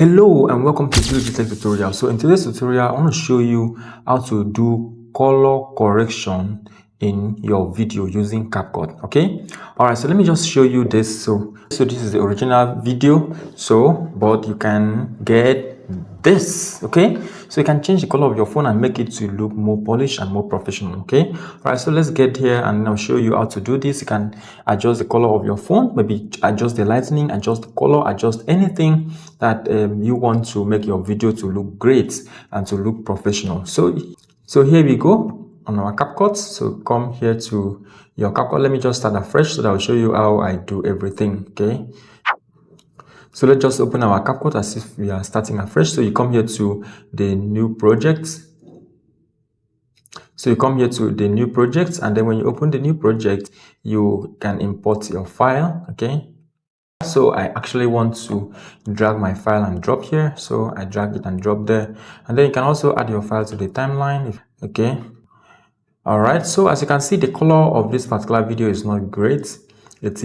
Hello and welcome to Julijetek tutorial. So in today's tutorial, I want to show you how to do color correction in your video using Capcut. Okay. All right. So let me just show you this. So this is the original video. But you can get this. Okay. So you can change the color of your phone and make it to look more polished and more professional. Okay. All right. So let's get here and I'll show you how to do this. You can adjust the color of your phone, maybe adjust the lightning, adjust the color, adjust anything that you want to make your video to look great and to look professional. So here we go on our CapCut. So come here to your CapCut. Let me just start afresh so that I'll show you how I do everything. Okay. So let's just open our CapCut as if we are starting afresh. So you come here to the new project. So you come here to the new project, and then when you open the new project, you can import your file. Okay. So I actually want to drag my file and drop here. So I drag it and drop there. And then you can also add your file to the timeline. Okay. All right. So as you can see, the color of this particular video is not great. It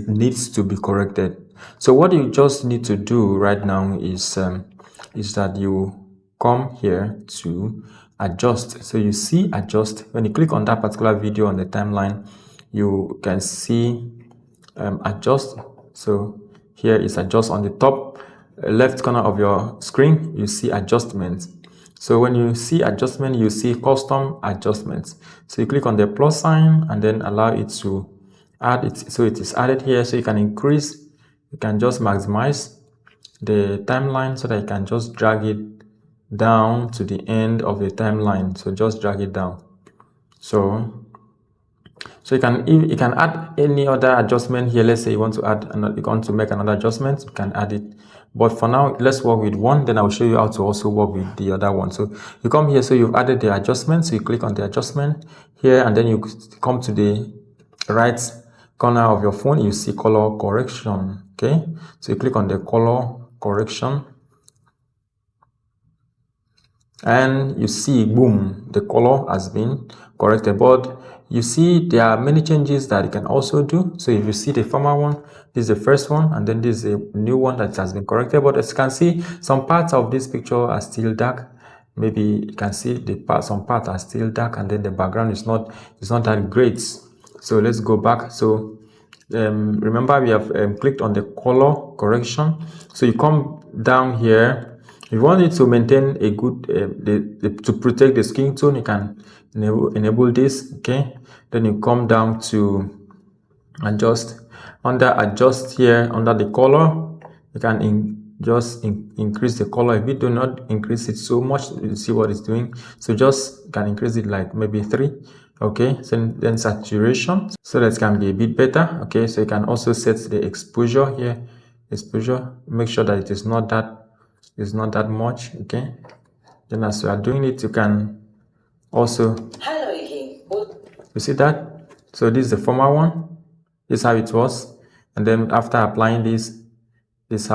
needs to be corrected. So what you just need to do right now is that you come here to adjust. So you see adjust. When you click on that particular video on the timeline, you can see adjust. So here is adjust. On the top left corner of your screen, you see adjustments. So when you see adjustment, you see custom adjustments. So you click on the plus sign and then allow it to add it. So it is added here. So you can increase, you can just maximize the timeline so that you can just drag it down to the end of the timeline. So just drag it down. So you can add any other adjustment here. Let's say you want to make another adjustment, you can add it. But for now, let's work with one. Then I'll show you how to also work with the other one. So you come here. So you've added the adjustment. So you click on the adjustment here, and then you come to the right corner of your phone. You see color correction. Okay. So you click on the color correction, and you see, boom, the color has been corrected. But you see there are many changes that you can also do. So if you see the former one, this is the first one, and then this is a new one that has been corrected. But as you can see, some parts of this picture are still dark. Maybe you can see some parts are still dark, and then the background is not that great. So let's go back. So remember, we have clicked on the color correction. So you come down here. If you want it to maintain a good to protect the skin tone, you can enable this. Okay, then you come down to adjust. Under adjust here, under the color, you can just increase the color. If you do not increase it so much, you see what it's doing. So just can increase it like maybe 3. Okay, so then saturation, so that can be a bit better. Okay, so you can also set the exposure here. Exposure, make sure that it is not that much. Okay, then as you are doing it, you can also, you see that. So this is the former one. This is how it was, and then after applying this is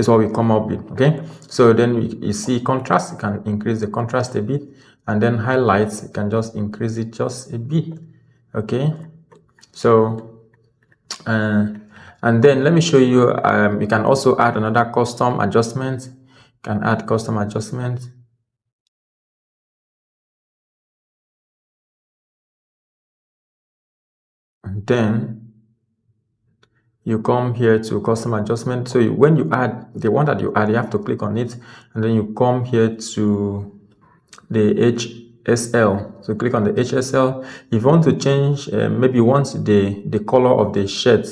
what we come up with. Okay, so then you see contrast. You can increase the contrast a bit, and then highlights, you can just increase it just a bit. Okay, so and then let me show you, you can also add another custom adjustment. You can add custom adjustment. And then you come here to custom adjustment. So when you add the one that you add, you have to click on it, and then you come here to the HSL. So click on the HSL. If you want to change, maybe you want the color of the shirt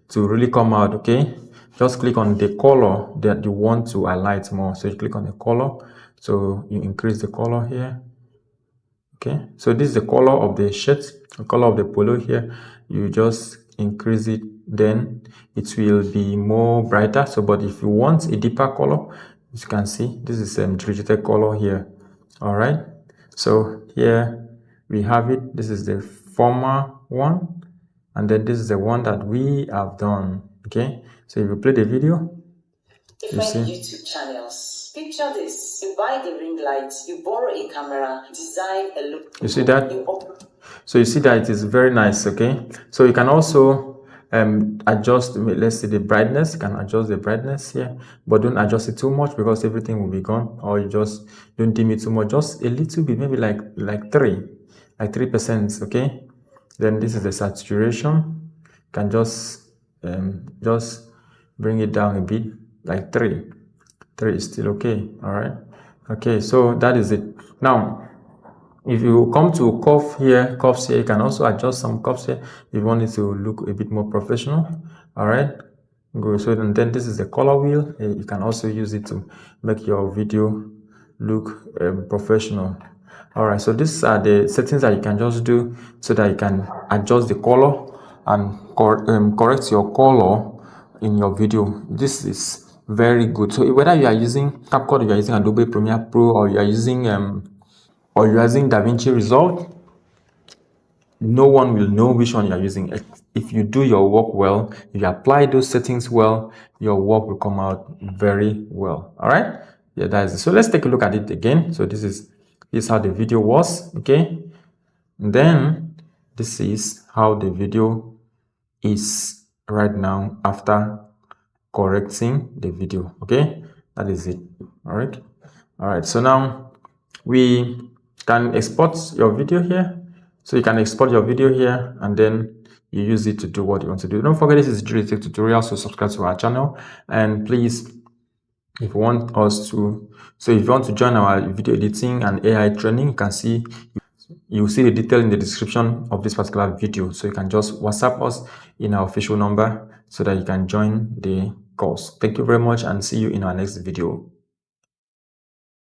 to really come out. Okay, just click on the color that you want to highlight more. So you click on the color, so you increase the color here. Okay, so this is the color of the shirt, the color of the polo here. You just increase it, then it will be more brighter. So but if you want a deeper color, as you can see, this is Julijetek color here. All right, so here we have it. This is the former one, and then this is the one that we have done. Okay, so if you play the video, you see YouTube channels. Picture this: you buy the ring lights, you borrow a camera, design a look. You see that? So you see that it is very nice. Okay, so you can also adjust, let's say, the brightness. You can adjust the brightness here, but don't adjust it too much because everything will be gone. Or you just don't dim it too much, just a little bit, maybe like 3%. Okay, then this is the saturation. You can just bring it down a bit, like 3 is still okay. All right, okay, so that is it. Now if you come to curves here, you can also adjust some curves here if you want it to look a bit more professional. All right, good. So then this is the color wheel. You can also use it to make your video look professional. All right, so these are the settings that you can just do so that you can adjust the color and correct your color in your video. This is very good. So whether you are using Capcut, you are using Adobe Premiere Pro, or you are using DaVinci Resolve, no one will know which one you are using. If you do your work well, if you apply those settings well, your work will come out very well. All right, yeah, that is it. So let's take a look at it again. So this is how the video was. Okay, and then this is how the video is right now after correcting the video. Okay, that is it. All right, so now we can export your video here. So you can export your video here and then you use it to do what you want to do. Don't forget, this is Julijetek tutorial, so subscribe to our channel. And please, if you want to join our video editing and AI training, you'll see the detail in the description of this particular video. So you can just WhatsApp us in our official number so that you can join the course. Thank you very much and see you in our next video.